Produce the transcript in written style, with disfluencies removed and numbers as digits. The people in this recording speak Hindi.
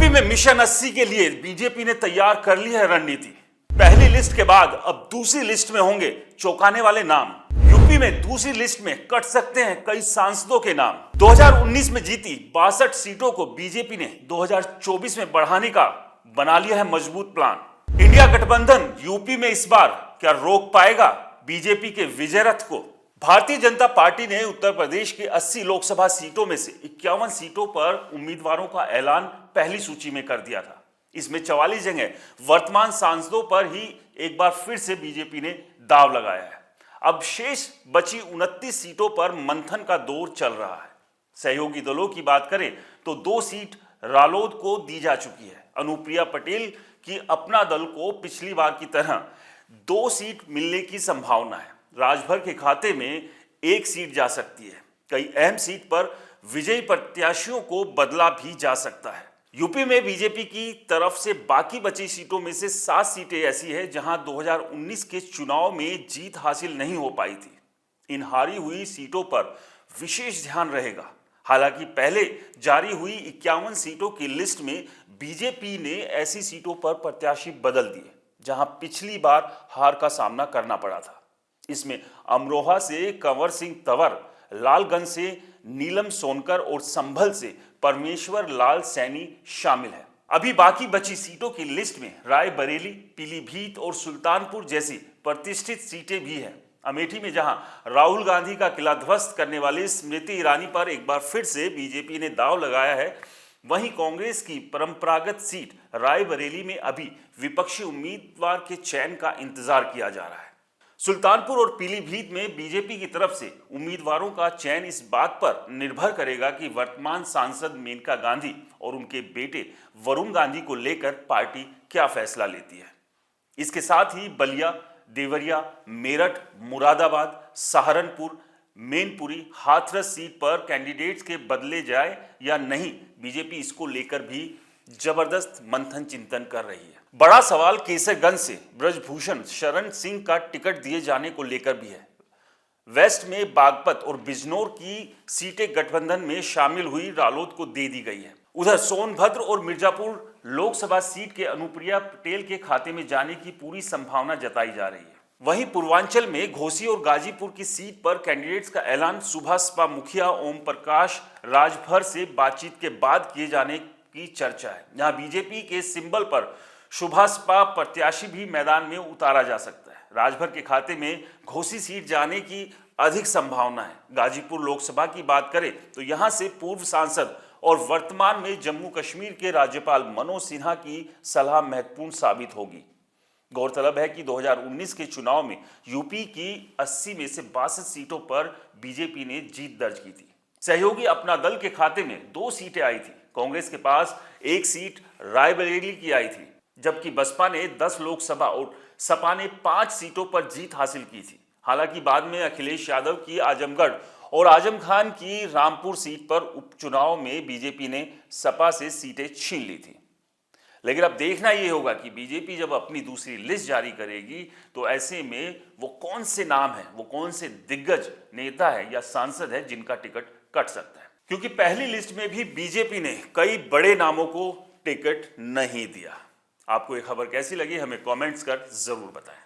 यूपी में मिशन 80 के लिए बीजेपी ने तैयार कर ली है रणनीति। पहली लिस्ट के बाद अब दूसरी लिस्ट में होंगे चौंकाने वाले नाम। यूपी में दूसरी लिस्ट में कट सकते हैं कई सांसदों के नाम। 2019 में जीती 62 सीटों को बीजेपी ने 2024 में बढ़ाने का बना लिया है मजबूत प्लान। इंडिया गठबंधन यूपी में इस बार क्या रोक पाएगा बीजेपी के विजय रथ को? भारतीय जनता पार्टी ने उत्तर प्रदेश के 80 लोकसभा सीटों में से 51 सीटों पर उम्मीदवारों का ऐलान पहली सूची में कर दिया था। इसमें 44 जगह वर्तमान सांसदों पर ही एक बार फिर से बीजेपी ने दांव लगाया है। अब शेष बची 29 सीटों पर मंथन का दौर चल रहा है। सहयोगी दलों की बात करें तो 2 सीट रालोद को दी जा चुकी है। अनुप्रिया पटेल की अपना दल को पिछली बार की तरह 2 सीट मिलने की संभावना है। राजभर के खाते में 1 सीट जा सकती है। कई अहम सीट पर विजयी प्रत्याशियों को बदला भी जा सकता है। यूपी में बीजेपी की तरफ से बाकी बची सीटों में से 7 सीटें ऐसी हैं जहां 2019 के चुनाव में जीत हासिल नहीं हो पाई थी। इन हारी हुई सीटों पर विशेष ध्यान रहेगा। हालांकि पहले जारी हुई 51 सीटों की लिस्ट में बीजेपी ने ऐसी सीटों पर प्रत्याशी बदल दिए जहां पिछली बार हार का सामना करना पड़ा था। इसमें अमरोहा से कंवर सिंह तंवर, लालगंज से नीलम सोनकर और संभल से परमेश्वर लाल सैनी शामिल है। अभी बाकी बची सीटों की लिस्ट में रायबरेली, पीलीभीत और सुल्तानपुर जैसी प्रतिष्ठित सीटें भी हैं। अमेठी में जहां राहुल गांधी का किला ध्वस्त करने वाली स्मृति ईरानी पर एक बार फिर से बीजेपी ने दांव लगाया है, वहीं कांग्रेस की परंपरागत सीट रायबरेली में अभी विपक्षी उम्मीदवार के चयन का इंतजार किया जा रहा है। सुल्तानपुर और पीलीभीत में बीजेपी की तरफ से उम्मीदवारों का चयन इस बात पर निर्भर करेगा कि वर्तमान सांसद मेनका गांधी और उनके बेटे वरुण गांधी को लेकर पार्टी क्या फैसला लेती है। इसके साथ ही बलिया, देवरिया, मेरठ, मुरादाबाद, सहारनपुर, मैनपुरी, हाथरस सीट पर कैंडिडेट्स के बदले जाए या नहीं, बीजेपी इसको लेकर भी जबरदस्त मंथन चिंतन कर रही है। बड़ा सवाल केसरगंज से ब्रजभूषण शरण सिंह का टिकट दिए जाने को लेकर भी है। वेस्ट में बागपत और बिजनौर की सीटें गठबंधन में शामिल हुई रालोद को दे दी गई है। उधर सोनभद्र और मिर्जापुर लोकसभा सीट के अनुप्रिया पटेल के खाते में जाने की पूरी संभावना जताई जा रही है। वहीं पूर्वांचल में घोसी और गाजीपुर की सीट पर कैंडिडेट्स का ऐलान सुबह सपा मुखिया ओम प्रकाश राजभर से बातचीत के बाद किए जाने की चर्चा है। यहां बीजेपी के सिंबल पर सुभाषपा प्रत्याशी भी मैदान में उतारा जा सकता है। राजभर के खाते में घोसी सीट जाने की अधिक संभावना है। गाजीपुर लोकसभा की बात करें तो यहां से पूर्व सांसद और वर्तमान में जम्मू कश्मीर के राज्यपाल मनोज सिन्हा की सलाह महत्वपूर्ण साबित होगी। गौरतलब है कि 2019 के चुनाव में यूपी की 80 में से 62 सीटों पर बीजेपी ने जीत दर्ज की थी। सहयोगी अपना दल के खाते में 2 सीटें आई थी। कांग्रेस के पास 1 सीट रायबरेली की आई थी, जबकि बसपा ने 10 लोकसभा और सपा ने 5 सीटों पर जीत हासिल की थी। हालांकि बाद में अखिलेश यादव की आजमगढ़ और आजम खान की रामपुर सीट पर उपचुनाव में बीजेपी ने सपा से सीटें छीन ली थी। लेकिन अब देखना यह होगा कि बीजेपी जब अपनी दूसरी लिस्ट जारी करेगी तो ऐसे में वो कौन से नाम है, वो कौन से दिग्गज नेता है या सांसद है जिनका टिकट कट सकता है। क्योंकि पहली लिस्ट में भी बीजेपी ने कई बड़े नामों को टिकट नहीं दिया। आपको ये खबर कैसी लगी हमें कमेंट्स कर जरूर बताएं।